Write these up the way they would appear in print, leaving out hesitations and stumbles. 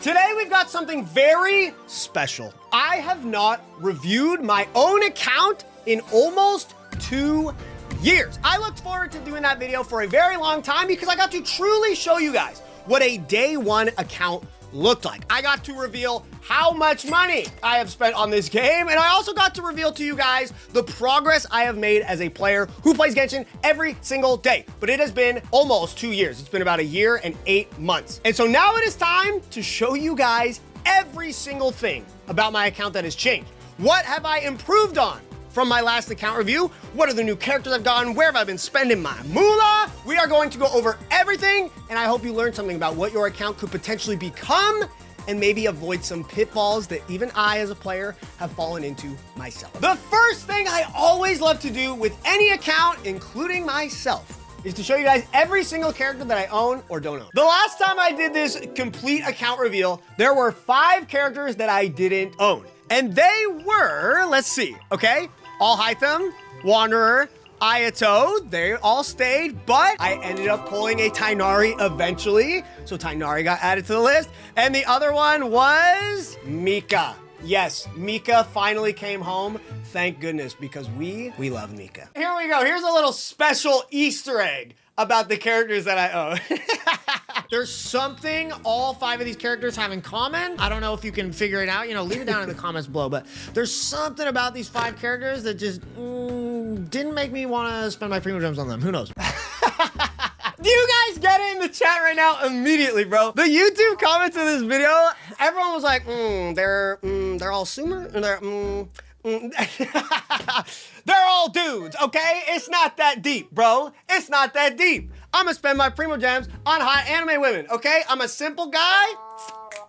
Today we've got something very special. I have not reviewed my own account in almost 2 years. I looked forward to doing that video for a very long time because I got to truly show you guys what a day one account looked like. I got to reveal how much money I have spent on this game, and I also got to reveal to you guys the progress I have made as a player who plays Genshin every single day. But it has been almost 2 years. It's been about 1 year and 8 months. And so now it is time to show you guys every single thing about my account that has changed. What have I improved on from my last account review? What are the new characters I've gotten? Where have I been spending my moolah? We are going to go over everything, and I hope you learned something about what your account could potentially become and maybe avoid some pitfalls that even I as a player have fallen into myself. The first thing I always love to do with any account, including myself, is to show you guys every single character that I own or don't own. The last time I did this complete account reveal, there were 5 characters that I didn't own. And they were, let's see, okay? Alhaitham, Wanderer, Ayato, they all stayed, but I ended up pulling a Tighnari eventually. So Tighnari got added to the list. And the other one was Mika. Yes, Mika finally came home. Thank goodness, because we love Mika. Here we go. Here's a little special Easter egg about the characters that I own. There's something all 5 of these characters have in common. I don't know if you can figure it out. You know, leave it down in the comments below. But there's something about these 5 characters that just didn't make me want to spend my primo gems on them. Who knows? Do you guys get it in the chat right now immediately, bro? The YouTube comments of this video, everyone was like, they're all Sumer, and they're all dudes, okay? It's not that deep, bro. It's not that deep. I'm gonna spend my primo gems on hot anime women, okay? I'm a simple guy,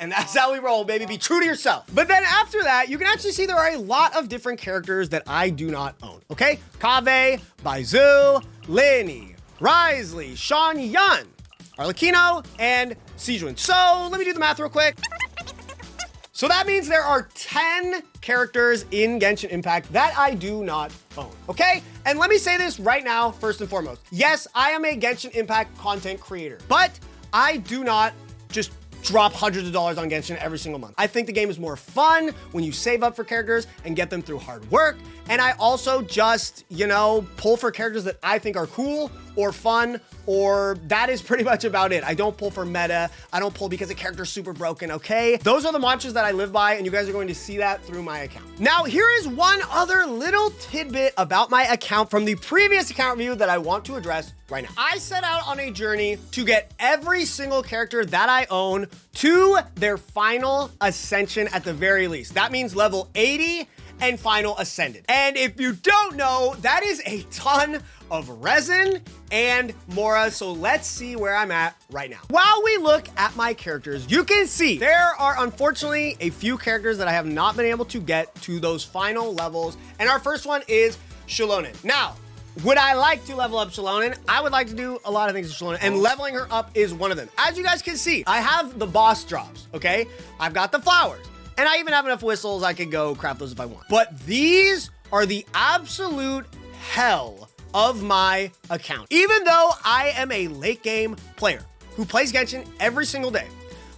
and that's how we roll, baby. Be true to yourself. But then after that, you can actually see there are a lot of different characters that I do not own, okay? Kaveh, Baizu, Lenny, Risley, Sean Yun, Arlecchino, and Sijun. So let me do the math real quick. So that means there are 10 characters in Genshin Impact that I do not own, okay? And let me say this right now, first and foremost. Yes, I am a Genshin Impact content creator, but I do not just drop hundreds of dollars on Genshin every single month. I think the game is more fun when you save up for characters and get them through hard work. And I also just, you know, pull for characters that I think are cool or fun, or that is pretty much about it. I don't pull for meta. I don't pull because the character's super broken, okay? Those are the mantras that I live by, and you guys are going to see that through my account. Now, here is one other little tidbit about my account from the previous account review that I want to address right now. I set out on a journey to get every single character that I own to their final ascension at the very least. That means level 80 and final ascended. And if you don't know, that is a ton of resin and mora. So let's see where I'm at right now. While we look at my characters, you can see there are unfortunately a few characters that I have not been able to get to those final levels. And our first one is Shilonen. Now, would I like to level up Shilonen? I would like to do a lot of things to Shilonen, and leveling her up is one of them. As you guys can see, I have the boss drops, okay? I've got the flowers, and I even have enough whistles I could go craft those if I want. But these are the absolute hell of my account. Even though I am a late game player who plays Genshin every single day,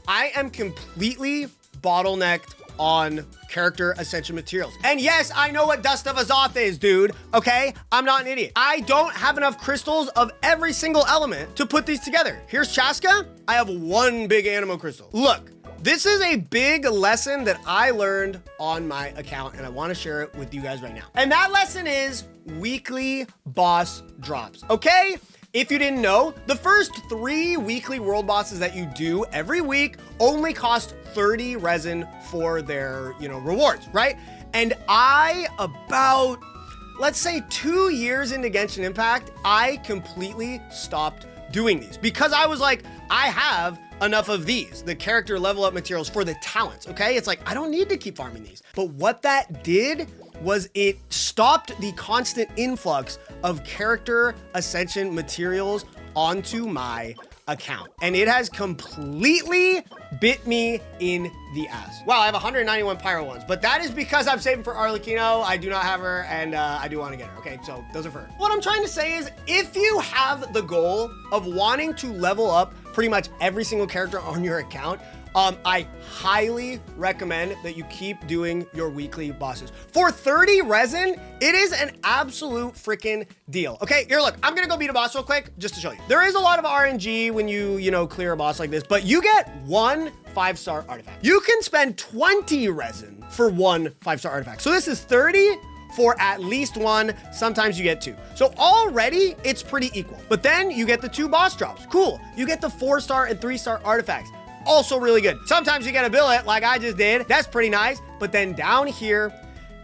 I am completely bottlenecked on character ascension materials. And yes, I know what Dust of Azoth is, dude, okay? I'm not an idiot. I don't have enough crystals of every single element to put these together. Here's Chaska. I have 1 big Animo crystal. Look, this is a big lesson that I learned on my account, and I want to share it with you guys right now. And that lesson is weekly boss drops, okay? If you didn't know, the first 3 weekly world bosses that you do every week only cost 30 resin for their, rewards, right? And about, let's say 2 years into Genshin Impact, I completely stopped doing these because I was like, I have enough of these, the character level up materials for the talents, okay? It's like, I don't need to keep farming these. But what that did was it stopped the constant influx of character ascension materials onto my account. And it has completely bit me in the ass. Wow, I have 191 Pyro ones, but that is because I'm saving for Arlecchino. I do not have her, and I do want to get her. Okay, so those are for her. What I'm trying to say is, if you have the goal of wanting to level up pretty much every single character on your account, I highly recommend that you keep doing your weekly bosses. For 30 resin, it is an absolute freaking deal. Okay, here, look, I'm gonna go beat a boss real quick just to show you. There is a lot of RNG when you clear a boss like this, but you get 1 5-star artifact. You can spend 20 resin for 1 5-star artifact. So this is 30 for at least 1, sometimes you get 2. So already it's pretty equal. But then you get the 2 boss drops. Cool. You get the 4-star and 3-star artifacts. Also really good. Sometimes you get a billet like I just did. That's pretty nice. But then down here,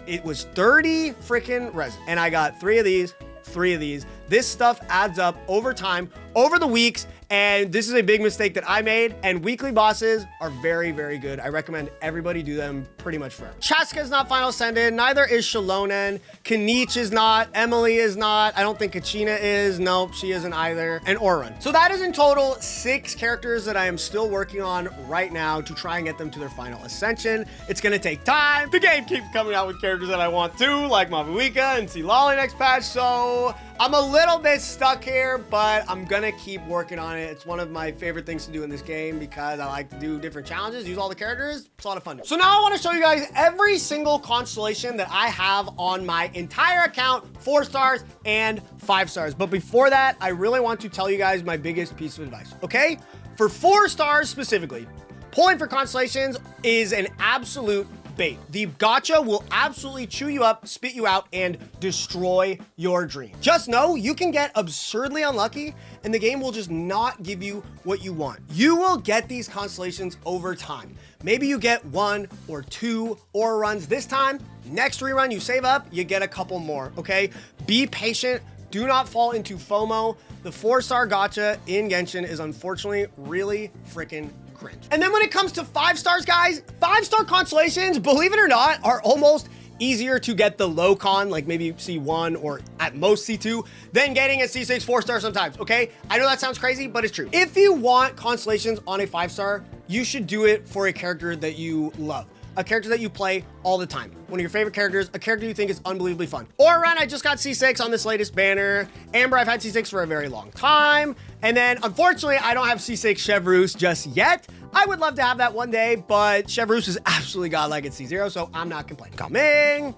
it was 30 freaking resin. And I got 3 of these, 3 of these. This stuff adds up over time, over the weeks, and this is a big mistake that I made, and weekly bosses are very, very good. I recommend everybody do them pretty much forever. Chaska's not final ascended, neither is Shalonen. Kanich is not, Emily is not, I don't think Kachina is, nope, she isn't either, and Orun. So that is in total 6 characters that I am still working on right now to try and get them to their final ascension. It's gonna take time. The game keeps coming out with characters that I want to, like Mavuika and Lolly next patch, so I'm a little bit stuck here, but I'm gonna keep working on it. It's one of my favorite things to do in this game because I like to do different challenges, use all the characters. It's a lot of fun. So now I want to show you guys every single constellation that I have on my entire account, 4 stars and 5 stars. But before that, I really want to tell you guys my biggest piece of advice, okay? For 4 stars specifically, pulling for constellations is an absolute bait. The gacha will absolutely chew you up, spit you out, and destroy your dream. Just know you can get absurdly unlucky and the game will just not give you what you want. You will get these constellations over time. Maybe you get 1 or 2 aura runs this time. Next rerun, you save up, you get a couple more, okay? Be patient. Do not fall into FOMO. The 4-star gacha in Genshin is unfortunately really freaking cringe. And then when it comes to 5 stars, guys, 5-star constellations, believe it or not, are almost easier to get the low con, like maybe C1 or at most C2, than getting a C6 4-star sometimes, okay? I know that sounds crazy, but it's true. If you want constellations on a 5-star, you should do it for a character that you love. A character that you play all the time. One of your favorite characters, a character you think is unbelievably fun. Orun, I just got C6 on this latest banner. Amber, I've had C6 for a very long time. And then, unfortunately, I don't have C6 Chevreuse just yet. I would love to have that one day, but Chevreuse is absolutely godlike at C0, so I'm not complaining. Coming,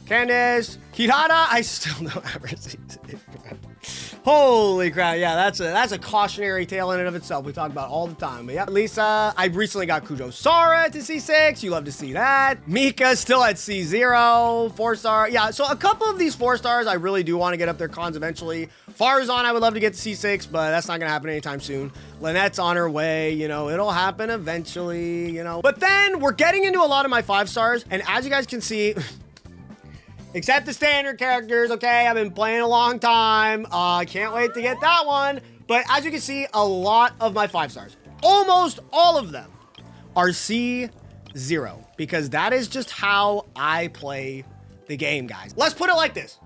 Candace, Kirara, I still don't have her C6. Holy crap, yeah, that's a cautionary tale in and of itself. We talk about all the time. But yeah, Lisa, I recently got Kujo Sara to C6. You love to see that. Mika still at C0, 4-star. Yeah, so a couple of these 4 stars, I really do want to get up their cons eventually. Farzan, I would love to get to C6, but that's not gonna happen anytime soon. Lynette's on her way, it'll happen eventually, But then we're getting into a lot of my 5 stars, and as you guys can see, except the standard characters, okay? I've been playing a long time. Can't wait to get that one. But as you can see, a lot of my 5 stars, almost all of them, are C0 because that is just how I play the game, guys. Let's put it like this.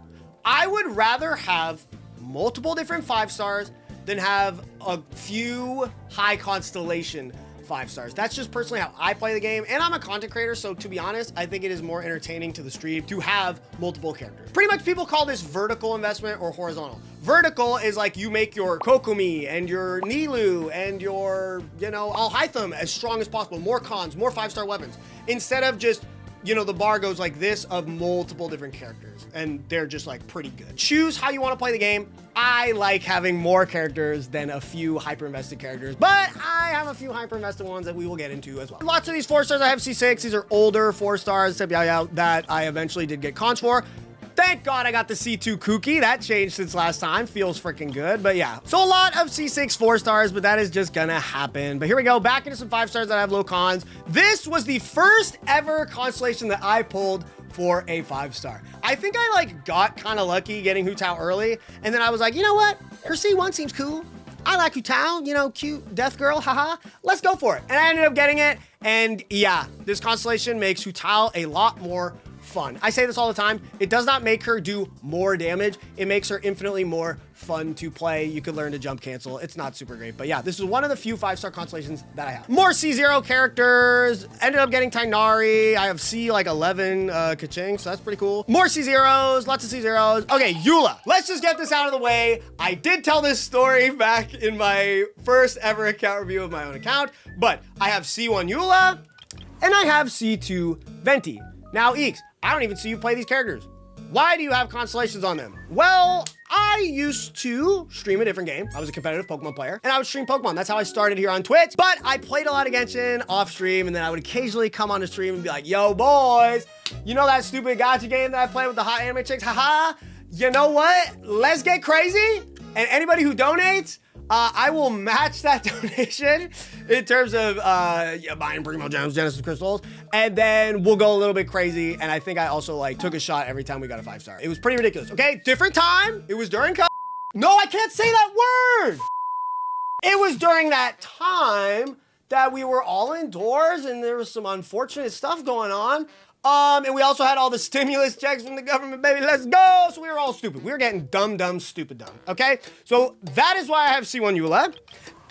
I would rather have multiple different 5 stars than have a few high constellation 5 stars. That's just personally how I play the game, and I'm a content creator, so to be honest, I think it is more entertaining to the stream to have multiple characters. Pretty much people call this vertical investment or horizontal. Vertical is like you make your Kokomi and your Nilou and your, Alhaitham as strong as possible, more cons, more 5-star weapons, instead of just the bar goes like this of multiple different characters, and they're just like pretty good. Choose how you want to play the game. I like having more characters than a few hyper-invested characters, but I have a few hyper-invested ones that we will get into as well. Lots of these 4 stars I have C6. These are older 4 stars, except that I eventually did get cons for. Thank God I got the C2 Kooky. That changed since last time. Feels freaking good, but yeah. So a lot of C6 4 stars, but that is just gonna happen. But here we go, back into some 5 stars that have low cons. This was the first ever constellation that I pulled for a 5-star. I think I got kind of lucky getting Hu Tao early, and then I was like, you know what? Her C1 seems cool. I like Hu Tao, cute death girl, haha. Let's go for it. And I ended up getting it, and yeah, this constellation makes Hu Tao a lot more fun. I say this all the time. It does not make her do more damage. It makes her infinitely more fun to play. You could learn to jump cancel. It's not super great, but yeah, this is one of the few 5-star constellations that I have. More C0 characters. Ended up getting Tainari. I have C like 11 Kaching, so that's pretty cool. More C0s, lots of C0s. Okay, Eula. Let's just get this out of the way. I did tell this story back in my first ever account review of my own account, but I have C1 Eula and I have C2 Venti. Now, Eakes, I don't even see you play these characters. Why do you have constellations on them? Well, I used to stream a different game. I was a competitive Pokemon player, and I would stream Pokemon. That's how I started here on Twitch. But I played a lot of Genshin off stream, and then I would occasionally come on the stream and be like, yo, boys, you know that stupid Gacha game that I played with the hot anime chicks? Haha. You know what? Let's get crazy. And anybody who donates, I will match that donation in terms of buying Primo Gems, Genesis Crystals, and then we'll go a little bit crazy. And I think I also like took a shot every time we got a 5-star. It was pretty ridiculous. Okay, different time. It was during No, I can't say that word. It was during that time that we were all indoors and there was some unfortunate stuff going on. And we also had all the stimulus checks from the government, baby. Let's go. So we were all stupid. We were getting dumb, stupid. Okay? So that is why I have C1 Eula.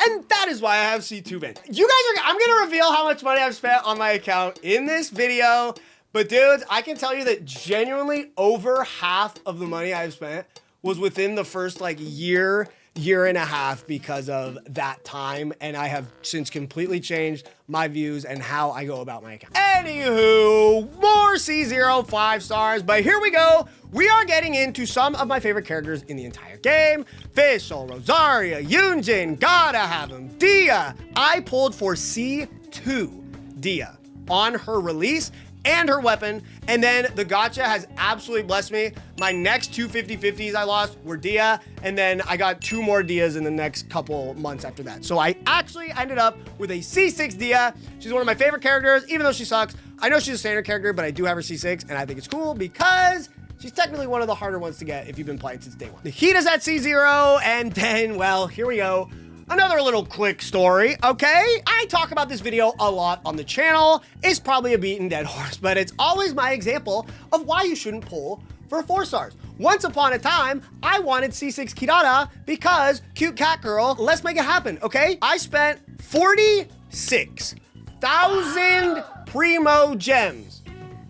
And that is why I have C2 Vent. You guys I'm going to reveal how much money I've spent on my account in this video. But dudes, I can tell you that genuinely over half of the money I've spent was within the first like year and a half because of that time, and I have since completely changed my views and how I go about my account. Anywho, more C0 5-stars, but here we go. We are getting into some of my favorite characters in the entire game. Fischl, Rosaria, Yunjin, gotta have him. Dia, I pulled for C2 Dia on her release and her weapon, and then the gacha has absolutely blessed me. My next two 50/50s I lost were Dia, and then I got 2 more Dias in the next couple months after that. So I actually ended up with a C6 Dia. She's one of my favorite characters, even though she sucks. I know she's a standard character, but I do have her C6, and I think it's cool because she's technically one of the harder ones to get if you've been playing since day one. The heat is at C0, and then, well, here we go. Another little quick story, okay? I talk about this video a lot on the channel. It's probably a beaten dead horse, but it's always my example of why you shouldn't pull for 4-stars. Once upon a time, I wanted C6 Kirara because cute cat girl, let's make it happen, okay? I spent 46,000 Primo Gems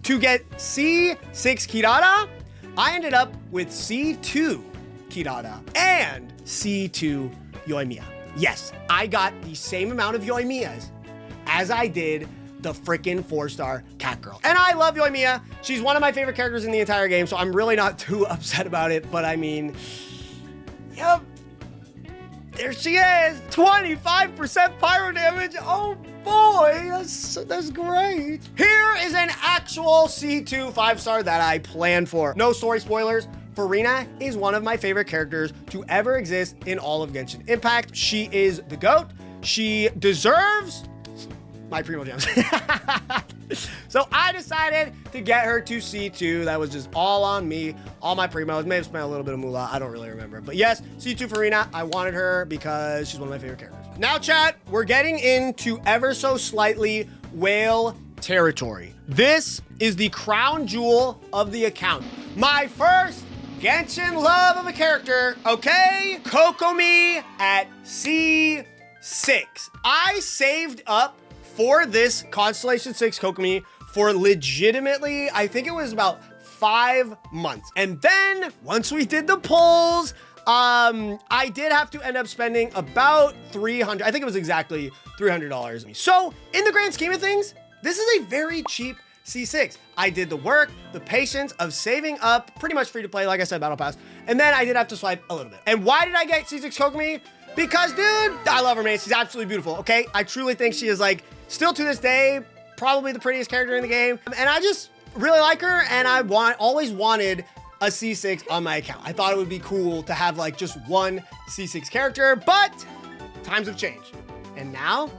to get C6 Kirara. I ended up with C2 Kirara and C2 Yoimiya. Yes, I got the same amount of Yoimiyas as I did the freaking 4-star cat girl. And I love Yoimiya. She's one of my favorite characters in the entire game, so I'm really not too upset about it. But I mean, yep, there she is. 25% pyro damage. Oh boy, that's great. Here is an actual C2 5-star that I planned for. No story spoilers. Furina is one of my favorite characters to ever exist in all of Genshin Impact. She is the GOAT. She deserves my Primo Gems. So I decided to get her to C2. That was just all on me, all my Primos. May have spent a little bit of moolah. I don't really remember. But yes, C2 Furina. I wanted her because she's one of my favorite characters. Now, chat, we're getting into ever so slightly whale territory. This is the crown jewel of the account. My first Genshin love of a character, okay? Kokomi at C6. I saved up for this Constellation 6 Kokomi for legitimately, I think it was about 5 months. And then once we did the polls, I did have to end up spending about $300. I think it was exactly $300. So in the grand scheme of things, this is a very cheap C6. I did the work, the patience of saving up, pretty much free to play, like I said, Battle Pass. And then I did have to swipe a little bit. And why did I get C6 Kokomi? Because, dude, I love her, man. She's absolutely beautiful, okay? I truly think she is, like, still to this day, probably the prettiest character in the game. And I just really like her, and I always wanted a C6 on my account. I thought it would be cool to have, like, just one C6 character, but times have changed. And now,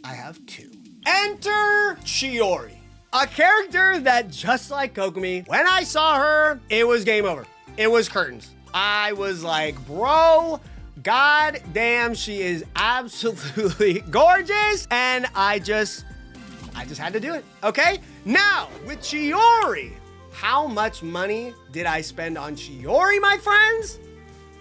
I have 2. Enter Chiori. A character that, just like Kokomi, when I saw her, it was game over. It was curtains. I was like, bro, god damn, she is absolutely gorgeous. And I I just had to do it, okay? Now, with Chiori, how much money did I spend on Chiori, my friends?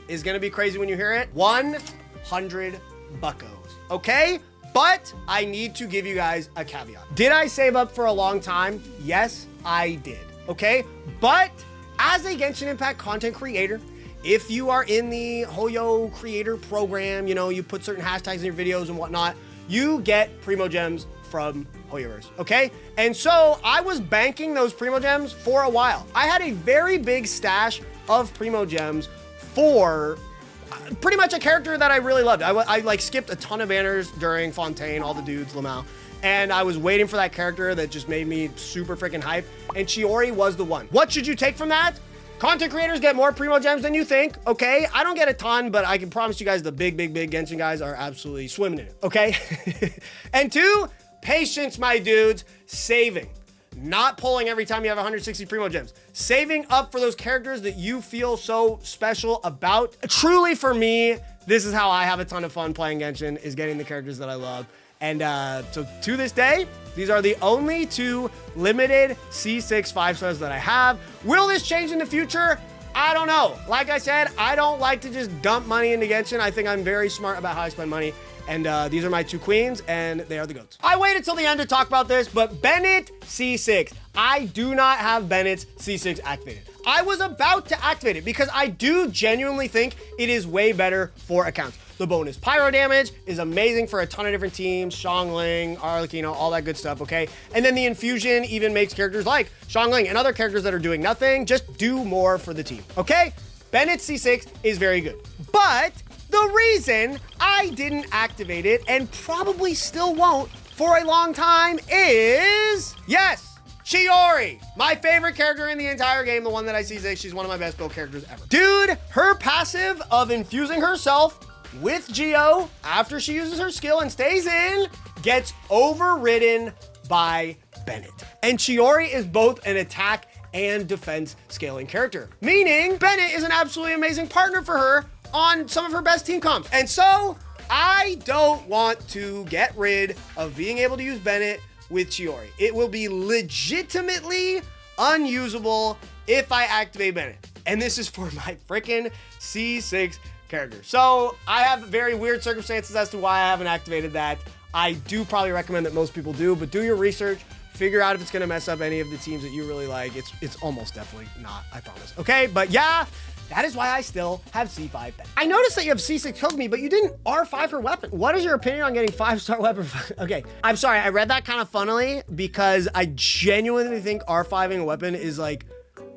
Is gonna be crazy when you hear it. 100 buckos, okay? But I need to give you guys a caveat. Did I save up for a long time? Yes, I did, okay? But as a Genshin Impact content creator, if you are in the Hoyo creator program, you know, you put certain hashtags in your videos and whatnot, you get Primo Gems from Hoyoverse, okay? And so I was banking those Primo Gems for a while. I had a very big stash of Primo Gems for pretty much a character that I really loved. I like skipped a ton of banners during Fontaine, all the dudes, Lamau, and I was waiting for that character that just made me super freaking hype, and Chiori was the one. What should you take from that? Content creators get more Primo Gems than you think, okay? I don't get a ton, but I can promise you guys the big Genshin guys are absolutely swimming in it, okay? And 2, patience, my dudes. Saving. Not pulling every time you have 160 Primo Gems. Saving up for those characters that you feel so special about. Truly, for me, this is how I have a ton of fun playing Genshin, is getting the characters that I love. And so to this day, these are the only 2 limited C6 5-stars that I have. Will this change in the future? I don't know. Like I said, I don't like to just dump money into Genshin. I think I'm very smart about how I spend money. And these are my 2 queens, and they are the goats. I waited till the end to talk about this, but Bennett C6. I do not have Bennett's C6 activated. I was about to activate it because I do genuinely think it is way better for accounts. The bonus pyro damage is amazing for a ton of different teams, Xiangling, Arlecchino, all that good stuff, okay? And then the infusion even makes characters like Xiangling and other characters that are doing nothing just do more for the team, okay? Bennett C6 is very good. But the reason I didn't activate it, and probably still won't for a long time, is, yes, Chiori, my favorite character in the entire game, the one that I C6. She's one of my best build characters ever. Dude, her passive of infusing herself with Geo after she uses her skill and stays in gets overridden by Bennett. And Chiori is both an attack and defense scaling character, meaning Bennett is an absolutely amazing partner for her on some of her best team comps. And so I don't want to get rid of being able to use Bennett with Chiori. It will be legitimately unusable if I activate Bennett. And this is for my freaking C6 character. So I have very weird circumstances as to why I haven't activated that. I do probably recommend that most people do, but do your research, figure out if it's gonna mess up any of the teams that you really like. It's almost definitely not, I promise. Okay, but yeah, that is why I still have C5 Bennett. I noticed that you have C6 Kogami, but you didn't R5 her weapon. What is your opinion on getting 5-star weapon? Okay, I'm sorry, I read that kind of funnily because I genuinely think R5ing a weapon is like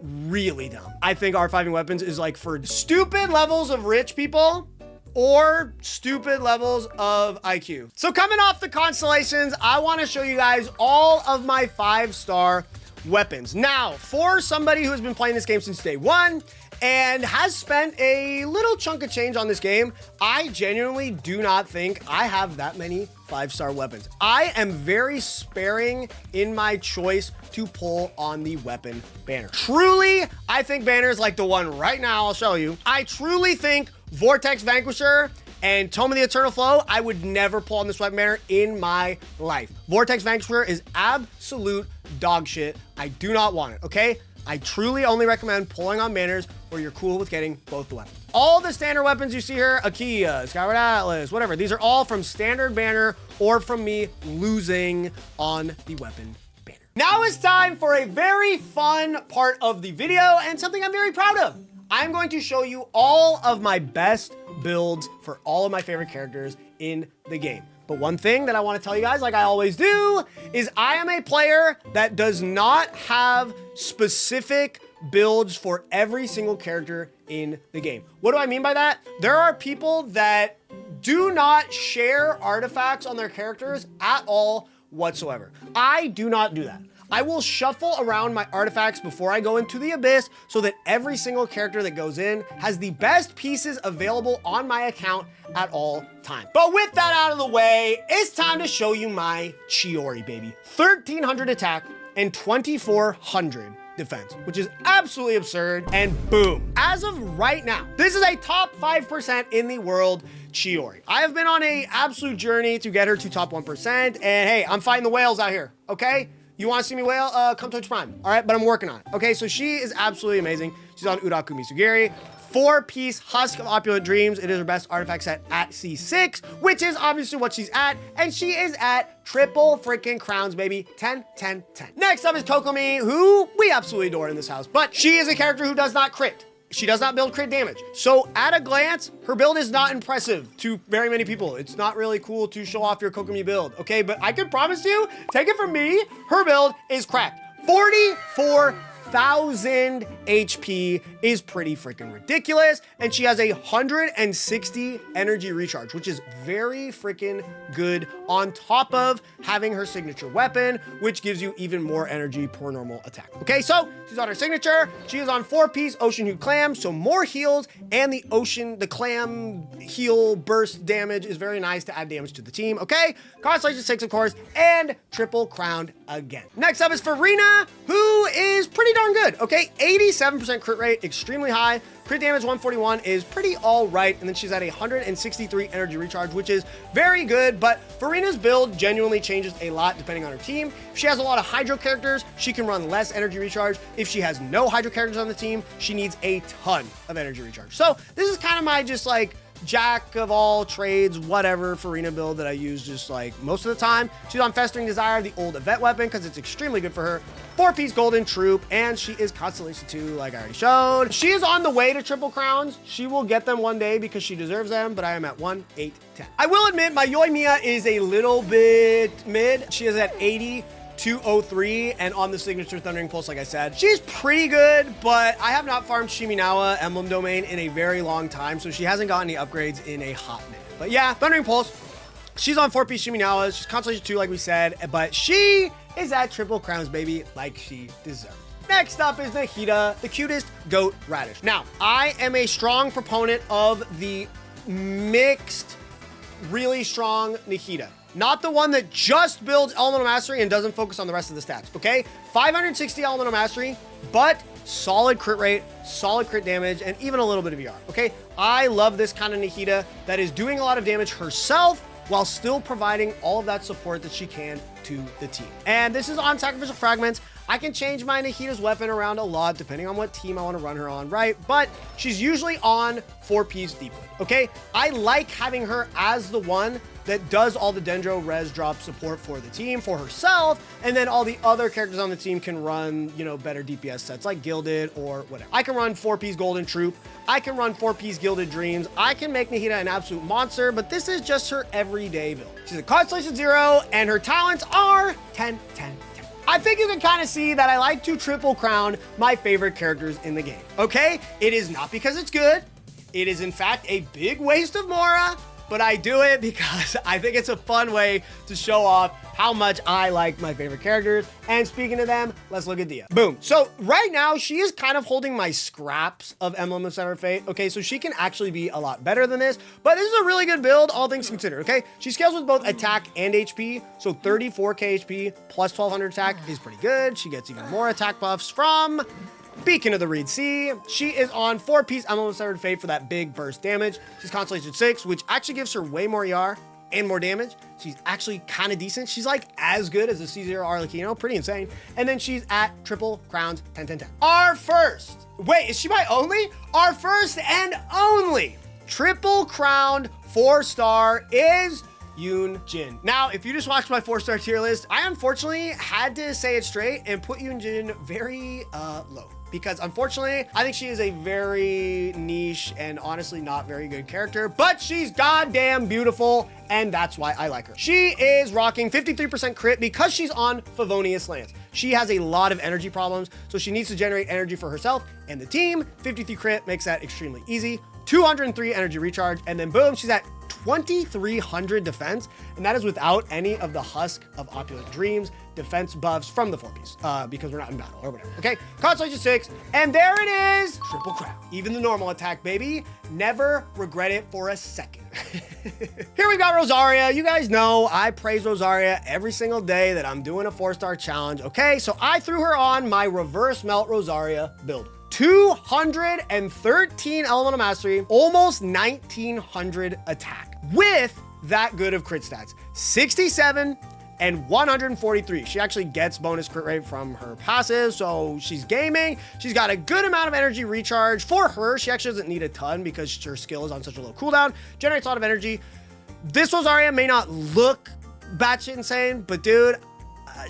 really dumb. I think R5ing weapons is like for stupid levels of rich people or stupid levels of IQ. So coming off the constellations, I want to show you guys all of my 5-star weapons. Now, for somebody who has been playing this game since day 1 and has spent a little chunk of change on this game, I genuinely do not think I have that many 5-star weapons. I am very sparing in my choice to pull on the weapon banner. Truly, I think banners like the one right now I'll show you. I truly think Vortex Vanquisher and Tome of the Eternal Flow, I would never pull on this weapon banner in my life. Vortex Vanquisher is absolute dog shit. I do not want it, okay? I truly only recommend pulling on banners where you're cool with getting both the weapons. All the standard weapons you see here, Akia, Skyward Atlas, whatever, these are all from standard banner or from me losing on the weapon banner. Now it's time for a very fun part of the video and something I'm very proud of. I'm going to show you all of my best builds for all of my favorite characters in the game. But one thing that I want to tell you guys, like I always do, is I am a player that does not have specific builds for every single character in the game. What do I mean by that? There are people that do not share artifacts on their characters at all whatsoever. I do not do that. I will shuffle around my artifacts before I go into the abyss so that every single character that goes in has the best pieces available on my account at all times. But with that out of the way, it's time to show you my Chiori, baby. 1300 attack and 2400 defense, which is absolutely absurd. And boom, as of right now, this is a top 5% in the world Chiori. I have been on a absolute journey to get her to top 1%. And hey, I'm fighting the whales out here, okay? You want to see me whale? Come Twitch Prime, all right? But I'm working on it, okay? So she is absolutely amazing. She's on Uraku Misugiri. 4-piece Husk of Opulent Dreams. It is her best artifact set at C6, which is obviously what she's at, and she is at triple freaking crowns, baby. 10, 10, 10. Next up is Kokomi, who we absolutely adore in this house, but she is a character who does not crit. She does not build crit damage. So at a glance, her build is not impressive to very many people. It's not really cool to show off your Kokomi build, okay? But I can promise you, take it from me, her build is cracked. 44,000 HP is pretty freaking ridiculous, and she has 160 energy recharge, which is very freaking good, on top of having her signature weapon, which gives you even more energy per normal attack. Okay, so she's on her signature. She is on 4-piece Ocean Hue Clam, so more heals, and the clam heal burst damage is very nice to add damage to the team. Okay, Constellation 6, of course, and triple crowned again. Next up is Farina, who is pretty darn good. Okay, 87% crit rate, extremely high. Crit damage 141 is pretty all right, and then she's at 163 energy recharge, which is very good, but Farina's build genuinely changes a lot depending on her team. If she has a lot of Hydro characters, she can run less energy recharge. If she has no Hydro characters on the team, she needs a ton of energy recharge. So this is kind of my just like jack of all trades, whatever Farina build that I use just like most of the time. She's on Festering Desire, the old event weapon, because it's extremely good for her. 4-piece Golden Troop, and she is Constellation 2, like I already showed. She is on the way to triple crowns. She will get them one day because she deserves them, but I am at 1, 8, 10. I will admit my Yoimiya is a little bit mid. She is at 80. 203 and on the signature Thundering Pulse, like I said. She's pretty good, but I have not farmed Shiminawa Emblem Domain in a very long time, so she hasn't gotten any upgrades in a hot minute. But yeah, Thundering Pulse, she's on 4-piece Shiminawa. She's Constellation 2, like we said, but she is at triple crowns, baby, like she deserves. Next up is Nahida, the cutest goat radish. Now, I am a strong proponent of the mixed, really strong Nahida. Not the one that just builds Elemental Mastery and doesn't focus on the rest of the stats, okay? 560 Elemental Mastery, but solid crit rate, solid crit damage, and even a little bit of ER, okay? I love this kind of Nahida that is doing a lot of damage herself while still providing all of that support that she can to the team. And this is on Sacrificial Fragments. I can change my Nahida's weapon around a lot depending on what team I want to run her on, right? But she's usually on 4-piece Teapot, okay? I like having her as the one that does all the Dendro res drop support for the team, for herself, and then all the other characters on the team can run, you know, better DPS sets like Gilded or whatever. I can run 4-piece Golden Troop. I can run 4-piece Gilded Dreams. I can make Nahida an absolute monster, but this is just her everyday build. She's a Constellation 0, and her talents are 10, 10, 10. I think you can kind of see that I like to triple crown my favorite characters in the game, okay? It is not because it's good. It is, in fact, a big waste of Mora, but I do it because I think it's a fun way to show off how much I like my favorite characters. And speaking of them, let's look at Dia. Boom. So right now, she is kind of holding my scraps of Emblem of Severed Fate. Okay, so she can actually be a lot better than this, but this is a really good build, all things considered, okay? She scales with both attack and HP, so 34k HP plus 1200 attack is pretty good. She gets even more attack buffs from Beacon of the Reed Sea. She is on 4-piece Emblem of Severed Fate for that big burst damage. She's Constellation 6, which actually gives her way more ER and more damage. She's actually kind of decent. She's like as good as a C0 Arlecchino, pretty insane. And then she's at triple crowns, 10, 10, 10. Our first, wait, is she my only? Our first and only triple crowned 4-star is Yoon Jin. Now, if you just watched my 4-star tier list, I unfortunately had to say it straight and put Yoon Jin very low. Because unfortunately, I think she is a very niche and honestly not very good character, but she's goddamn beautiful, and that's why I like her. She is rocking 53% crit because she's on Favonius Lance. She has a lot of energy problems, so she needs to generate energy for herself and the team. 53 crit makes that extremely easy. 203 energy recharge, and then boom, she's at 2300 defense, and that is without any of the Husk of Opulent Dreams defense buffs from the 4-piece, because we're not in battle or whatever, okay? Constellation 6, and there it is, triple crown. Even the normal attack, baby. Never regret it for a second. Here we got Rosaria. You guys know I praise Rosaria every single day that I'm doing a 4-star challenge. Okay, so I threw her on my reverse melt Rosaria build. 213 elemental mastery, almost 1900 attack with that good of crit stats. 67 and 143. She actually gets bonus crit rate from her passive, so she's gaming. She's got a good amount of energy recharge. For her, she actually doesn't need a ton because her skill is on such a low cooldown, generates a lot of energy. This Rosaria may not look batshit insane, but dude,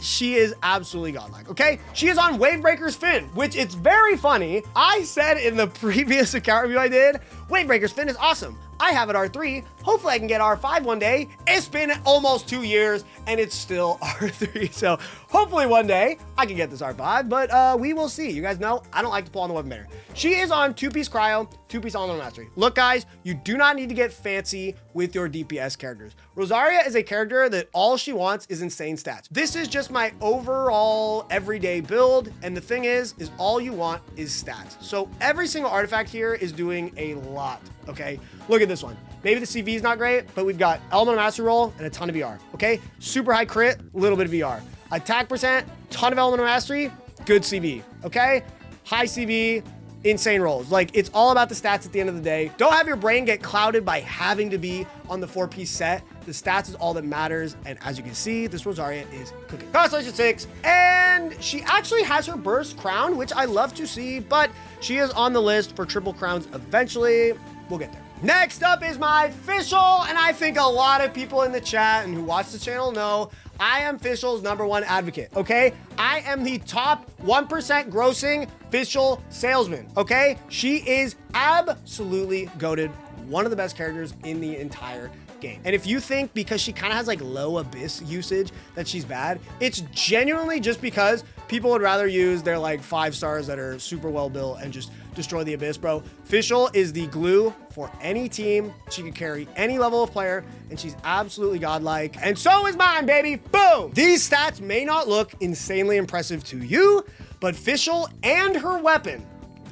she is absolutely godlike, okay? She is on Wavebreaker's Fin, which it's very funny. I said in the previous account review I did, Wavebreaker's Fin is awesome. I have it R3. Hopefully I can get R5 one day. It's been almost 2 years and it's still R3. So hopefully one day I can get this R5, but we will see. You guys know I don't like to pull on the weapon banner. She is on 2-piece cryo, 2-piece elemental mastery. Look guys, you do not need to get fancy with your DPS characters. Rosaria is a character that all she wants is insane stats. This is just my overall everyday build. And the thing is all you want is stats. So every single artifact here is doing a lot, okay? Look at this one. Maybe the CV is not great, but we've got elemental mastery roll and a ton of VR, okay? Super high crit, little bit of VR. Attack percent, ton of elemental mastery, good CV, okay? High CV, insane rolls. Like, it's all about the stats at the end of the day. Don't have your brain get clouded by having to be on the 4-piece set. The stats is all that matters. And as you can see, this Rosaria is cooking. Constellation 6, and she actually has her burst crown, which I love to see, but she is on the list for triple crowns eventually. We'll get there. Next up is my official, and I think a lot of people in the chat and who watch the channel know I am Fischl's #1 advocate, okay? I am the top 1% grossing Fischl salesman, okay? She is absolutely goated, one of the best characters in the entire game. And if you think because she kind of has like low abyss usage that she's bad, it's genuinely just because people would rather use their like 5 stars that are super well built and just destroy the abyss, bro. Fischl is the glue for any team. She can carry any level of player, and she's absolutely godlike. And so is mine, baby. Boom! These stats may not look insanely impressive to you, but Fischl and her weapon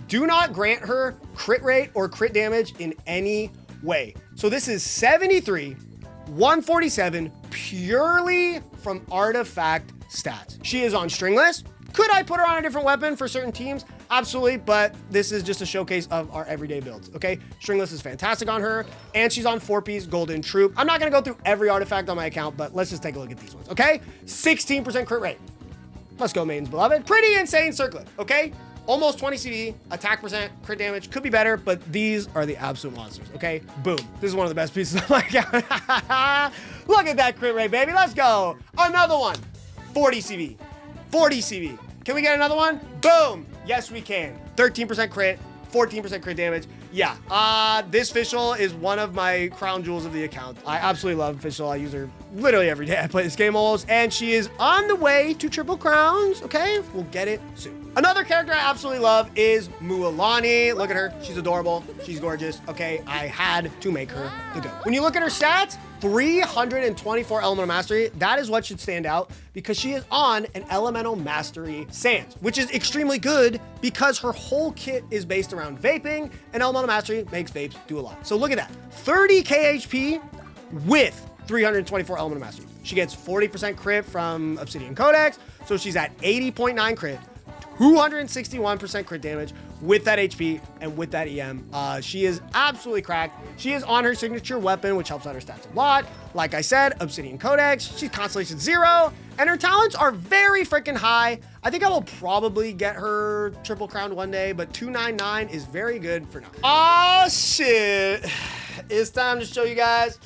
do not grant her crit rate or crit damage in any way. So this is 73, 147 purely from artifact stats. She is on stringless. Could I put her on a different weapon for certain teams? Absolutely, but this is just a showcase of our everyday builds, okay? Stringless is fantastic on her, and she's on 4-piece Golden Troop. I'm not gonna go through every artifact on my account, but let's just take a look at these ones, okay? 16% crit rate. Let's go, maidens beloved. Pretty insane circlet, okay? Almost 20 CD, attack percent, crit damage, could be better, but these are the absolute monsters, okay? Boom. This is one of the best pieces of my account. Look at that crit rate, baby. Let's go. Another one. 40 CV. 40 CV. Can we get another one? Boom. Yes, we can. 13% crit, 14% crit damage. Yeah, this Fischl is one of my crown jewels of the account. I absolutely love Fischl. I use her literally every day I play this game almost, and she is on the way to triple crowns, okay? We'll get it soon. Another character I absolutely love is Mualani. Look at her. She's adorable. She's gorgeous. Okay, I had to make her the GOAT. When you look at her stats, 324 elemental mastery. That is what should stand out because she is on an elemental mastery sans, which is extremely good because her whole kit is based around vaping, and elemental mastery makes vapes do a lot. So look at that. 30 KHP with 324 elemental mastery. She gets 40% crit from Obsidian Codex, so she's at 80.9 crit. 261% crit damage with that HP and with that EM. She is absolutely cracked. She is on her signature weapon, which helps out her stats a lot. Like I said, Obsidian Codex. She's Constellation 0, and her talents are very freaking high. I think I will probably get her triple crown one day, but 299 is very good for now. Oh, shit. It's time to show you guys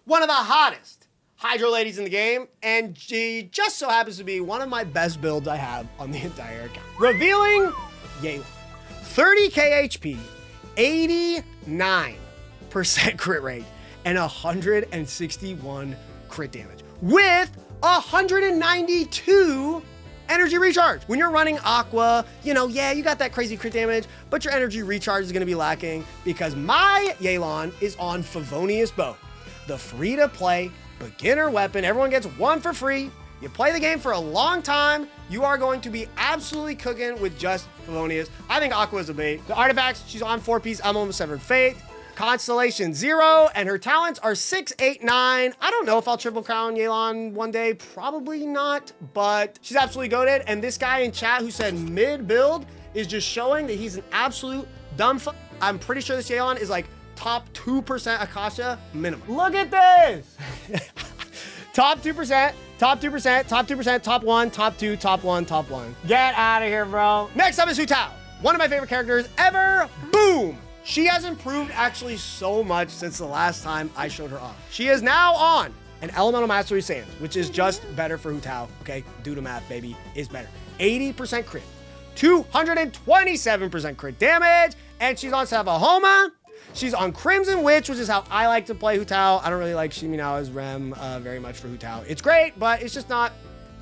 one of the hottest Hydro ladies in the game, and she just so happens to be one of my best builds I have on the entire account. Revealing Yelan. 30k HP, 89% crit rate, and 161 crit damage with 192 energy recharge. When you're running Aqua, you know, yeah, you got that crazy crit damage, but your energy recharge is gonna be lacking because my Yelan is on Favonius Bow, the free-to-play beginner weapon. Everyone gets one for free. You play the game for a long time, you are going to be absolutely cooking with just Favonius. I think Aqua is a bait. The artifacts, she's on 4-piece Emblem of Severed Fate, Constellation 0, and her talents are 6, 8, 9. I don't know if I'll triple crown Yelan one day. Probably not, but she's absolutely goated. And this guy in chat who said mid build is just showing that he's an absolute dumb fuck. I'm pretty sure this Yelan is like top 2% Akasha minimum. Look at this. Top 2%, top 2%, top 2%, top 1, top 2, top 1, top 1. Get out of here, bro. Next up is Hu Tao, one of my favorite characters ever. Boom. She has improved actually so much since the last time I showed her off. She is now on an Elemental Mastery Sans, which is just better for Hu Tao, okay? Do the math, baby, is better. 80% crit, 227% crit damage, and she's on Savahoma. She's on Crimson Witch, which is how I like to play Hu Tao. I don't really like Shiminawa's Rem very much for Hu Tao. It's great, but it's just not,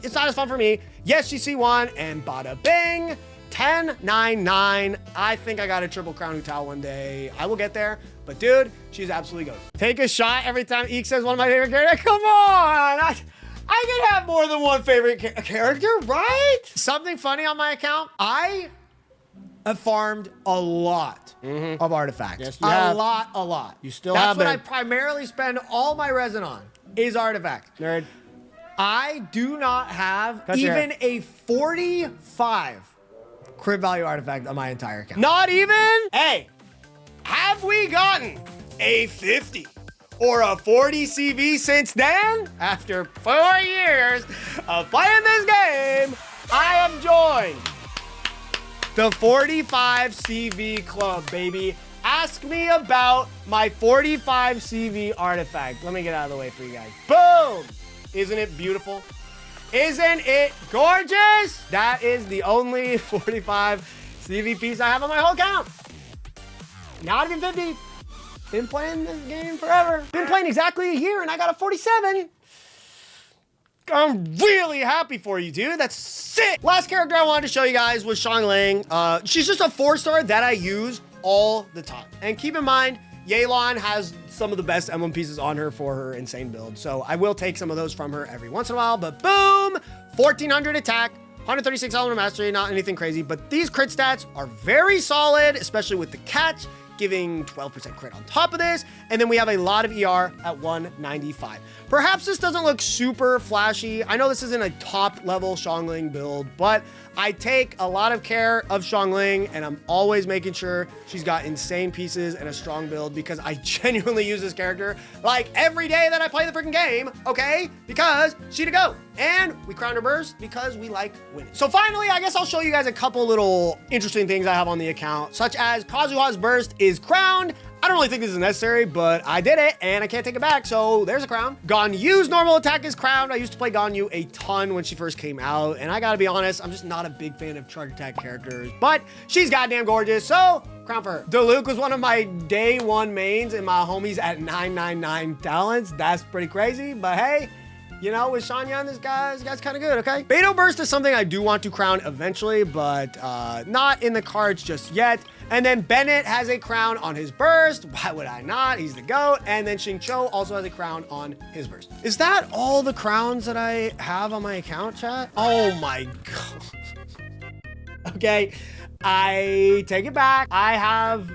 it's not as fun for me. Yes, she's C1, and bada bing. 10, 9, 9. I think I got a triple crown Hu Tao one day. I will get there, but dude, she's absolutely good. Take a shot every time Eakes says one of my favorite characters. Come on, I can have more than one favorite character, right? Something funny on my account. I have farmed a lot of artifacts. Yes, you have. A lot. You still have. That's what I primarily spend all my resin on, is artifacts. Nerd. I do not have even a 45 crit value artifact on my entire account. Not even? Hey, have we gotten a 50 or a 40 CV since then? After 4 years of playing this game, I have joined the 45 CV club, baby. Ask me about my 45 CV artifact. Let me get out of the way for you guys. Boom! Isn't it beautiful? Isn't it gorgeous? That is the only 45 CV piece I have on my whole account. Not even 50. Been playing this game forever. Been playing exactly a year and I got a 47. I'm really happy for you, dude. That's sick. Last character I wanted to show you guys was Xiangling. She's just a 4-star that I use all the time. And keep in mind, Yelan has some of the best emblem pieces on her for her insane build. So I will take some of those from her every once in a while, but boom, 1400 attack, 136 elemental mastery, not anything crazy, but these crit stats are very solid, especially with the catch, giving 12% crit on top of this. And then we have a lot of ER at 195. Perhaps this doesn't look super flashy. I know this isn't a top level Xiangling build, but I take a lot of care of Xiangling and I'm always making sure she's got insane pieces and a strong build because I genuinely use this character like every day that I play the freaking game, okay? Because she to go. And we crowned her burst because we like winning. So finally, I guess I'll show you guys a couple little interesting things I have on the account, such as Kazuha's burst is crowned. I don't really think this is necessary, but I did it and I can't take it back, so there's a crown. Ganyu's normal attack is crowned. I used to play Ganyu a ton when she first came out, and I gotta be honest, I'm just not a big fan of charge attack characters, but she's goddamn gorgeous, so crown for her. Diluc was one of my day one mains and my homies at 999 talents. That's pretty crazy, but hey, you know, with Shanya, this guy's kind of good, okay? Beto Burst is something I do want to crown eventually, but not in the cards just yet. And then Bennett has a crown on his burst. Why would I not? He's the GOAT. And then Xingqiu also has a crown on his burst. Is that all the crowns that I have on my account, chat? Oh my God. Okay, I take it back. I have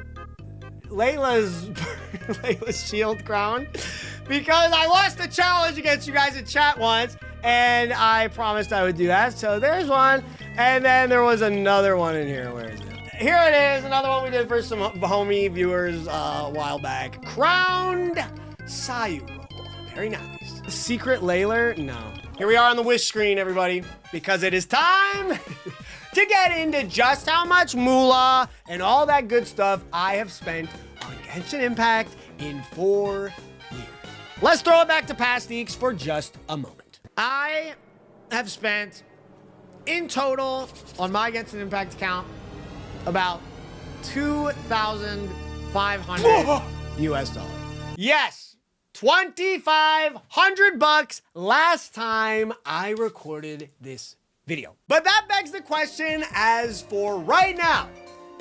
Layla's shield crown because I lost the challenge against you guys in chat once and I promised I would do that. So there's one. And then there was another one in here. Where is it? Here it is, another one we did for some homie viewers a while back. Crowned Sayuro. Very nice. Secret Layler? No. Here we are on the wish screen, everybody, because it is time to get into just how much moolah and all that good stuff I have spent on Genshin Impact in 4 years. Let's throw it back to past Eakes for just a moment. I have spent, in total, on my Genshin Impact account, about 2,500 US dollars. Yes, 2,500 bucks last time I recorded this video. But that begs the question, as for right now,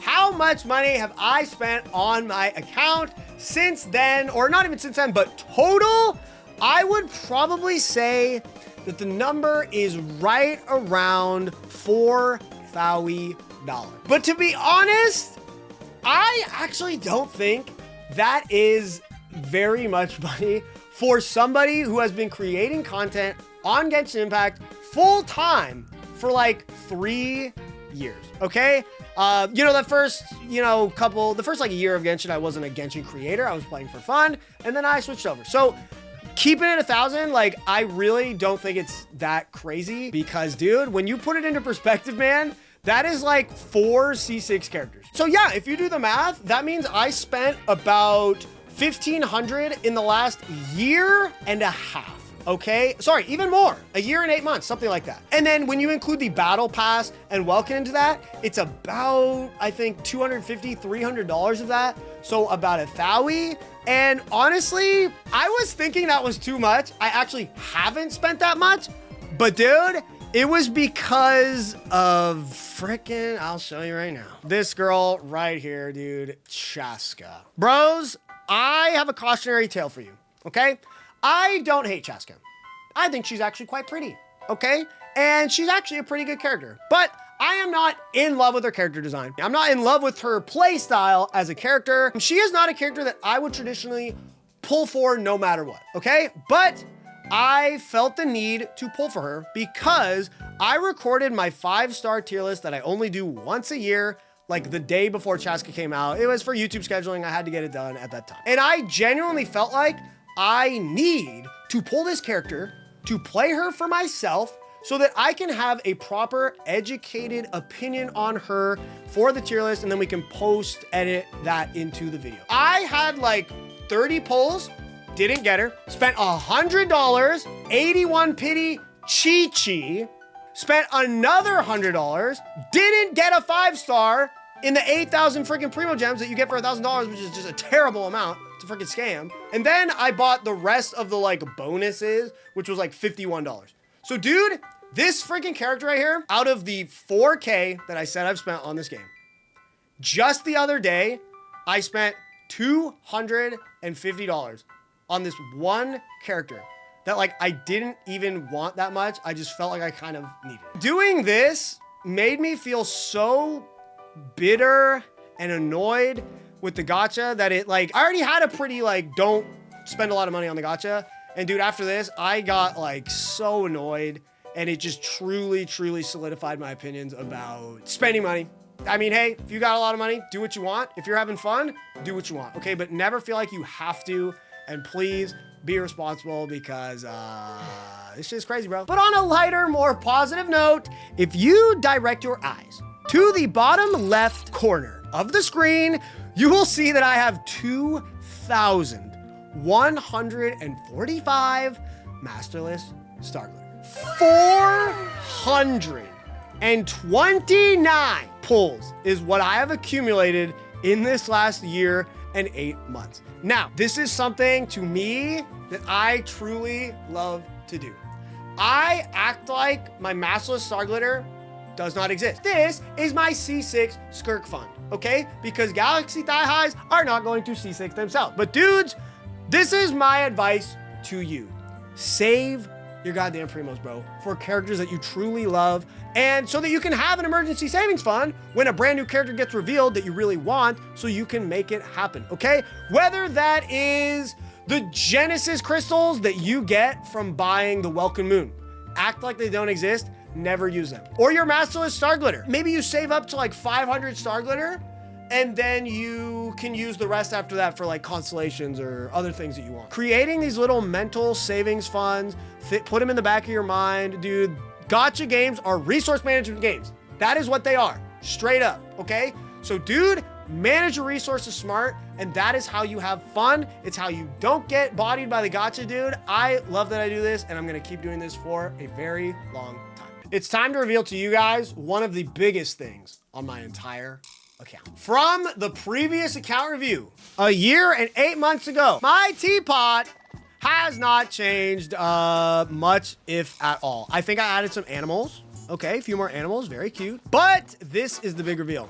how much money have I spent on my account since then, or not even since then, but total? I would probably say that the number is right around $4,000. But to be honest, I actually don't think that is very much money for somebody who has been creating content on Genshin Impact full time for like 3 years, okay? You know, the first like a year of Genshin, I wasn't a Genshin creator. I was playing for fun, and then I switched over. So keeping it 1,000, like, I really don't think it's that crazy because, dude, when you put it into perspective, man, that is like 4 C6 characters. So yeah, if you do the math, that means I spent about 1,500 in the last year and a half. Okay, sorry, even more, a year and 8 months, something like that. And then when you include the battle pass and welcome into that, it's about, I think, $250, $300 of that. So about 1,000. And honestly, I was thinking that was too much. I actually haven't spent that much, but dude, it was because of frickin', I'll show you right now. This girl right here, dude, Chaska. Bros, I have a cautionary tale for you, okay? I don't hate Chaska. I think she's actually quite pretty, okay? And she's actually a pretty good character, but I am not in love with her character design. I'm not in love with her play style as a character. She is not a character that I would traditionally pull for no matter what, okay? But I felt the need to pull for her because I recorded my 5-star tier list that I only do once a year, like the day before Chaska came out. It was for YouTube scheduling. I had to get it done at that time. And I genuinely felt like I need to pull this character to play her for myself so that I can have a proper educated opinion on her for the tier list, and then we can post edit that into the video. I had like 30 pulls, didn't get her, spent $100, 81 pity Chi-Chi, spent another $100, didn't get a 5-star in the 8,000 freaking primo gems that you get for $1,000, which is just a terrible amount. It's a freaking scam. And then I bought the rest of the like bonuses, which was like $51. So dude, this freaking character right here, out of the 4K that I said I've spent on this game, just the other day, I spent $250 on this one character that like I didn't even want that much. I just felt like I kind of needed it. Doing this made me feel so bitter and annoyed with the gacha that it like, I already had a pretty like, don't spend a lot of money on the gacha. And dude, after this, I got like so annoyed, and it just truly solidified my opinions about spending money. I mean, hey, if you got a lot of money, do what you want. If you're having fun, do what you want, okay? But never feel like you have to, and please be responsible because this shit's crazy, bro. But on a lighter, more positive note, if you direct your eyes to the bottom left corner of the screen, you will see that I have 2,145 masterless starglers. 429 pulls is what I have accumulated in this last year and 8 months. Now, this is something to me that I truly love to do. I act like my masterless star glitter does not exist. This is my C6 skirk fund, okay? Because Galaxy Thigh Highs are not going to C6 themselves. But dudes, this is my advice to you. Save your goddamn primos, bro, for characters that you truly love, and so that you can have an emergency savings fund when a brand new character gets revealed that you really want, so you can make it happen, okay? Whether that is the Genesis crystals that you get from buying the Welcome Moon. Act like they don't exist, never use them. Or your masterless star glitter. Maybe you save up to like 500 star glitter, and then you can use the rest after that for like constellations or other things that you want. Creating these little mental savings funds, put them in the back of your mind, dude. Gacha games are resource management games. That is what they are, straight up, okay? So dude, manage your resources smart, and that is how you have fun. It's how you don't get bodied by the gacha, dude. I love that I do this, and I'm gonna keep doing this for a very long time. It's time to reveal to you guys one of the biggest things on my entire account. From the previous account review, a year and 8 months ago, my Teapot has not changed much, if at all. I think I added some animals. Okay, a few more animals, very cute. But this is the big reveal.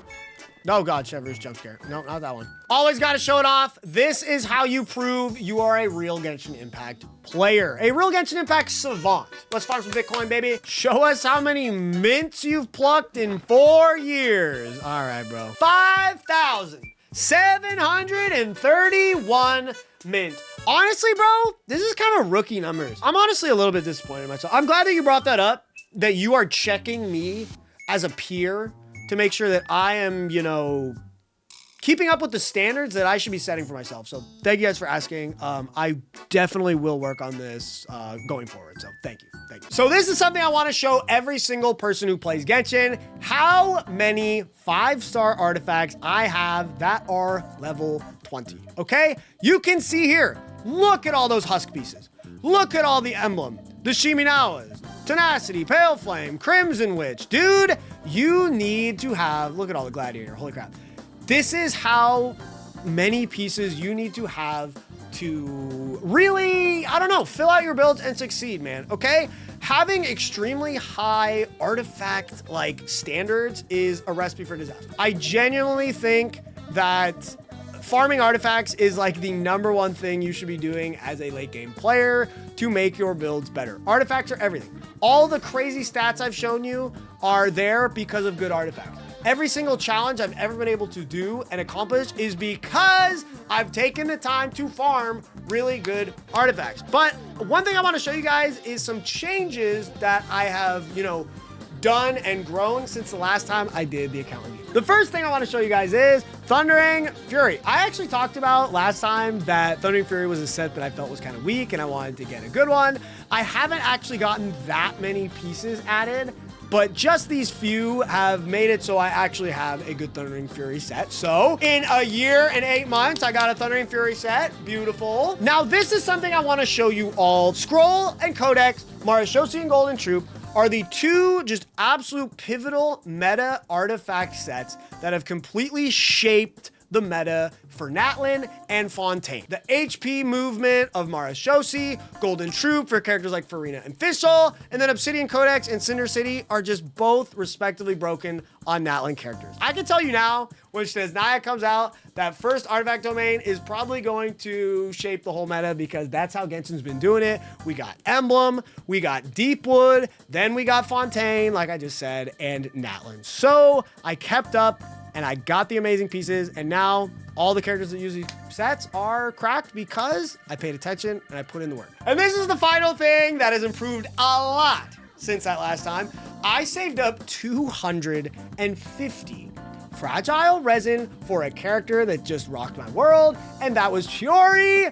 Oh God, Chever's jump scare. No, not that one. Always gotta show it off. This is how you prove you are a real Genshin Impact player. A real Genshin Impact savant. Let's farm some Bitcoin, baby. Show us how many mints you've plucked in 4 years. All right, bro. 5,000 731 mint. Honestly, bro, this is kind of rookie numbers. I'm honestly a little bit disappointed in myself. I'm glad that you brought that up, that you are checking me as a peer to make sure that I am, you know, keeping up with the standards that I should be setting for myself. So thank you guys for asking. I definitely will work on this going forward. So thank you. Thank you. So this is something I want to show every single person who plays Genshin, how many 5-star artifacts I have that are level 20. Okay? You can see here, look at all those husk pieces. Look at all the emblem, the Shiminawas, Tenacity, Pale Flame, Crimson Witch. Dude, you need to have, look at all the Gladiator, holy crap. This is how many pieces you need to have to really, I don't know, fill out your builds and succeed, man, okay? Having extremely high artifact like standards is a recipe for disaster. I genuinely think that farming artifacts is like the #1 thing you should be doing as a late game player to make your builds better. Artifacts are everything. All the crazy stats I've shown you are there because of good artifacts. Every single challenge I've ever been able to do and accomplish is because I've taken the time to farm really good artifacts. But one thing I want to show you guys is some changes that I have, you know, done and grown since the last time I did the account review. The first thing I want to show you guys is Thundering Fury. I actually talked about last time that Thundering Fury was a set that I felt was kind of weak and I wanted to get a good one. I haven't actually gotten that many pieces added, but just these few have made it so I actually have a good Thundering Fury set. So in a year and 8 months, I got a Thundering Fury set. Beautiful. Now this is something I want to show you all. Scroll and Codex, Marashosi and Golden Troop are the two just absolute pivotal meta artifact sets that have completely shaped the meta for Natlin and Fontaine. The HP movement of Marashosi, Golden Troop for characters like Farina and Fischl, and then Obsidian Codex and Cinder City are just both respectively broken on Natlin characters. I can tell you now, when Snezhnaya comes out, that first artifact domain is probably going to shape the whole meta because that's how Genshin's been doing it. We got Emblem, we got Deepwood, then we got Fontaine, like I just said, and Natlin. So I kept up and I got the amazing pieces, and now all the characters that use these sets are cracked because I paid attention and I put in the work. And this is the final thing that has improved a lot since that last time. I saved up 250 fragile resin for a character that just rocked my world, and that was Chiori,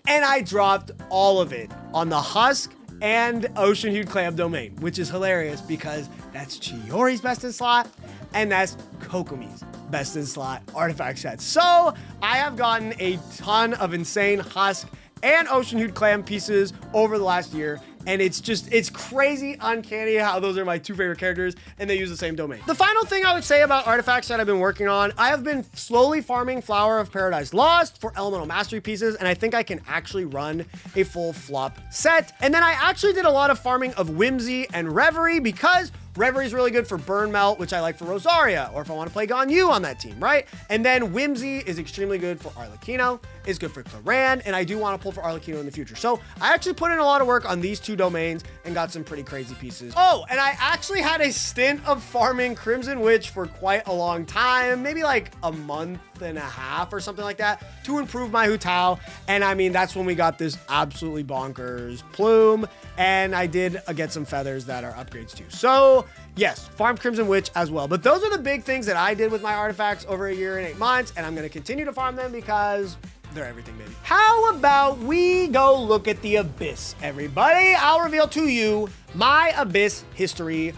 and I dropped all of it on the Husk and Ocean Hued Clam domain, which is hilarious because that's Chiori's best in slot, and that's Kokomi's best in slot artifact sets. So I have gotten a ton of insane Husk and Ocean Hued Clam pieces over the last year, and it's crazy uncanny how those are my two favorite characters and they use the same domain. The final thing I would say about artifacts that I've been working on, I have been slowly farming Flower of Paradise Lost for elemental mastery pieces, and I think I can actually run a full flop set. And then I actually did a lot of farming of Whimsy and Reverie because Reverie is really good for Burn Melt, which I like for Rosaria, or if I want to play Ganyu on that team, right? And then Whimsy is extremely good for Arlecchino, is good for Claran, and I do want to pull for Arlecchino in the future. So I actually put in a lot of work on these two domains and got some pretty crazy pieces. Oh, and I actually had a stint of farming Crimson Witch for quite a long time, maybe like a month and a half or something like that, to improve my Hu Tao. And I mean, that's when we got this absolutely bonkers plume, and I did get some feathers that are upgrades too. So yes, farm Crimson Witch as well. But those are the big things that I did with my artifacts over a year and 8 months, and I'm going to continue to farm them because they're everything, baby. How about we go look at the Abyss, everybody? I'll reveal to you my Abyss history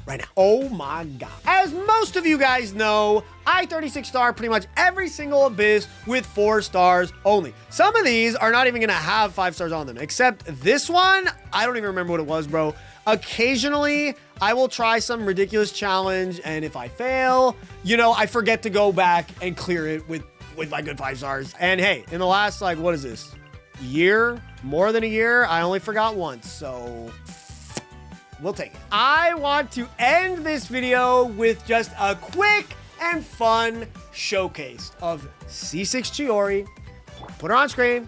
right now. Oh my God. As most of you guys know, I 36 star pretty much every single Abyss with 4 stars only. Some of these are not even gonna have 5 stars on them, except this one, I don't even remember what it was, bro. Occasionally, I will try some ridiculous challenge, and if I fail, you know, I forget to go back and clear it with my good 5 stars. And hey, in the last, like, what is this? Year? More than a year? I only forgot once, so we'll take it. I want to end this video with just a quick and fun showcase of C6 Chiori, put her on screen,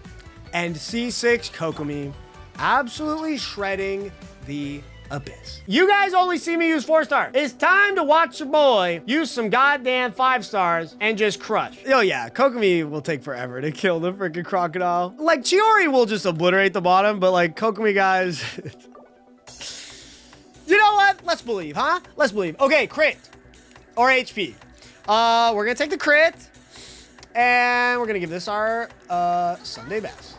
and C6 Kokomi absolutely shredding the abyss. You guys only see me use 4 stars. It's time to watch your boy use some goddamn 5 stars and just crush. Oh yeah, Kokomi will take forever to kill the freaking crocodile. Like, Chiori will just obliterate the bottom, but like, Kokomi guys... You know what? Let's believe, huh? Let's believe. Okay, crit. Or HP. We're gonna take the crit. And we're gonna give this our Sunday best.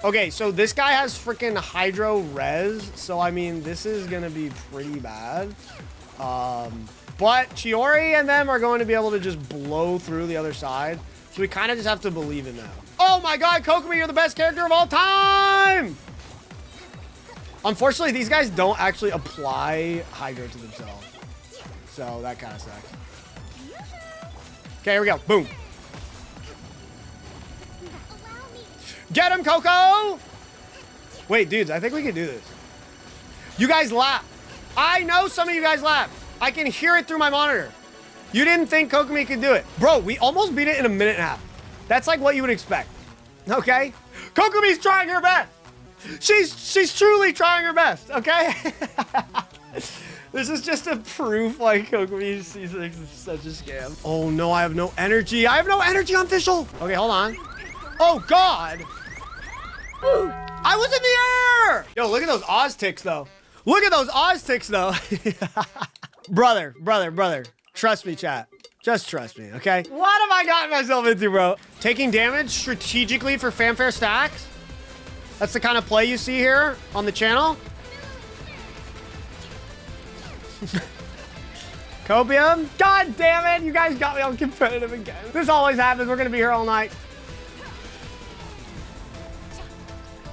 Okay, so this guy has freaking Hydro Res. So, I mean, this is gonna be pretty bad. But Chiori and them are going to be able to just blow through the other side. So we kind of just have to believe in them. Oh my god, Kokomi, you're the best character of all time! Unfortunately, these guys don't actually apply Hydro to themselves. So that kind of sucks. Okay, here we go. Boom. Get him, Coco! Wait, dudes, I think we can do this. You guys laugh. I know some of you guys laugh. I can hear it through my monitor. You didn't think Kokomi could do it. Bro, we almost beat it in a minute and a half. That's like what you would expect. Okay? Kokomi's trying her best. She's truly trying her best, okay? This is just a proof like Kokomi C6 is such a scam. Oh no, I have no energy. I have no energy on Fischl. Okay, hold on. Oh god. I was in the air. Yo, look at those Oz ticks though. Look at those Oz ticks though. Brother. Trust me, chat. Just trust me, okay? What have I gotten myself into, bro? Taking damage strategically for fanfare stacks? That's the kind of play you see here on the channel. Copium. God damn it. You guys got me on competitive again. This always happens. We're going to be here all night.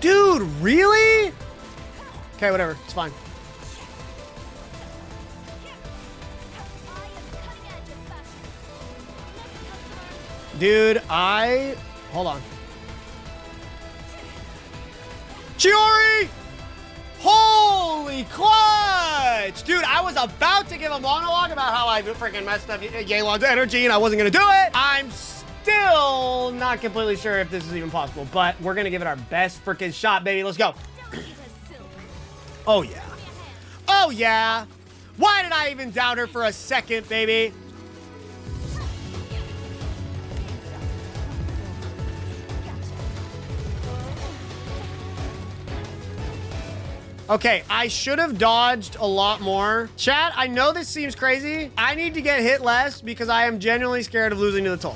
Dude, really? Okay, whatever. It's fine. Dude, hold on. Chiori! Holy clutch! Dude, I was about to give a monologue about how I freaking messed up Yelan's energy and I wasn't gonna do it. I'm still not completely sure if this is even possible, but we're gonna give it our best freaking shot, baby. Let's go. Oh, yeah. Oh, yeah. Why did I even doubt her for a second, baby? Okay, I should have dodged a lot more. Chat, I know this seems crazy. I need to get hit less because I am genuinely scared of losing to the Tulpa.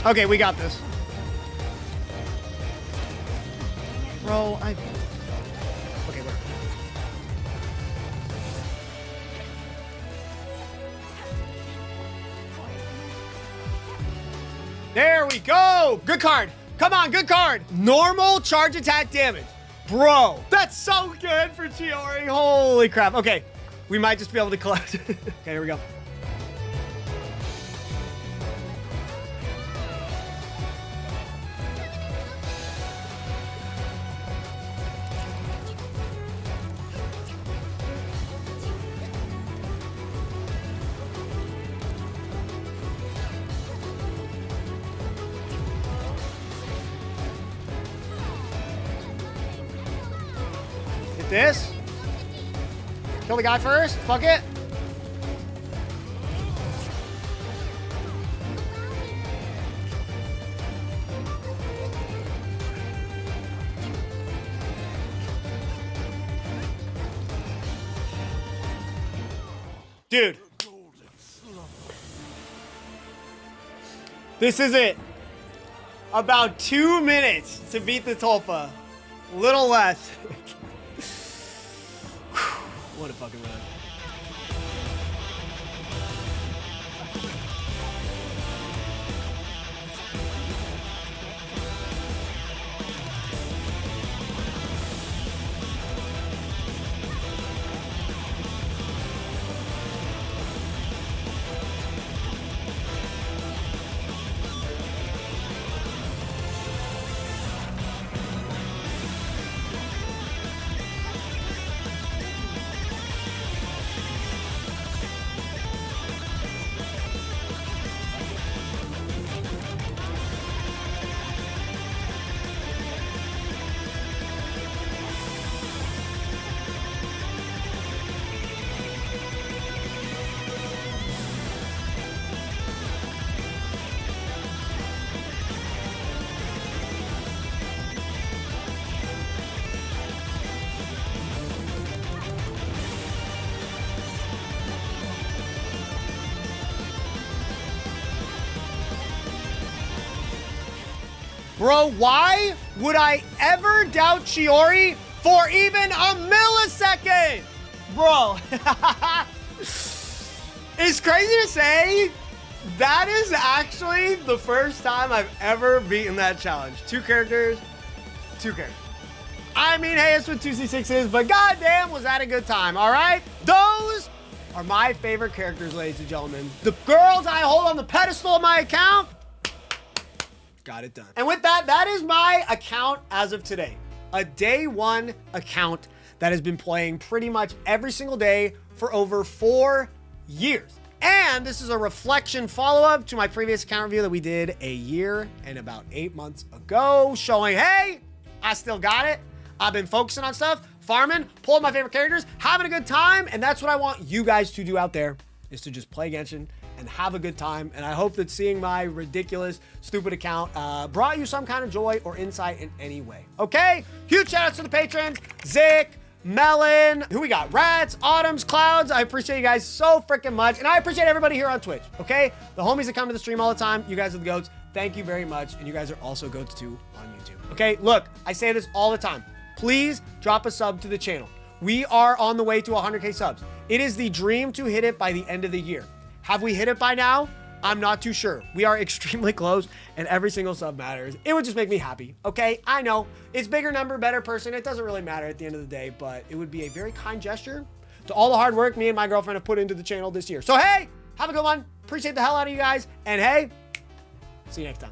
Okay, we got this. Bro, okay, where? There we go. Good card. Come on, good card. Normal charge attack damage. Bro, that's so good for Chiori. Holy crap. Okay, we might just be able to collect. Okay, here we go. This. Kill the guy first. Fuck it. Dude. This is it. About 2 minutes to beat the Tulpa. Little less. What a fucking run. Bro, why would I ever doubt Shiori for even a millisecond? Bro, it's crazy to say, that is actually the first time I've ever beaten that challenge. Two characters. I mean, hey, it's what 2C6 is, but goddamn, was that a good time, all right? Those are my favorite characters, ladies and gentlemen. The girls I hold on the pedestal of my account, got it done. And with that, that is my account as of today. A day one account that has been playing pretty much every single day for over 4 years. And this is a reflection follow-up to my previous account review that we did a year and about 8 months ago, showing, hey, I still got it. I've been focusing on stuff, farming, pulling my favorite characters, having a good time. And that's what I want you guys to do out there, is to just play Genshin and have a good time. And I hope that seeing my ridiculous, stupid account brought you some kind of joy or insight in any way. Okay? Huge shout outs to the patrons, Zick, Melon, who we got? Rats, Autumns, Clouds. I appreciate you guys so freaking much. And I appreciate everybody here on Twitch, okay? The homies that come to the stream all the time, you guys are the goats. Thank you very much. And you guys are also goats too on YouTube, okay? Look, I say this all the time. Please drop a sub to the channel. We are on the way to 100K subs. It is the dream to hit it by the end of the year. Have we hit it by now? I'm not too sure. We are extremely close, and every single sub matters. It would just make me happy, okay? I know, it's bigger number, better person. It doesn't really matter at the end of the day, but it would be a very kind gesture to all the hard work me and my girlfriend have put into the channel this year. So, hey, have a good one. Appreciate the hell out of you guys, and hey, see you next time.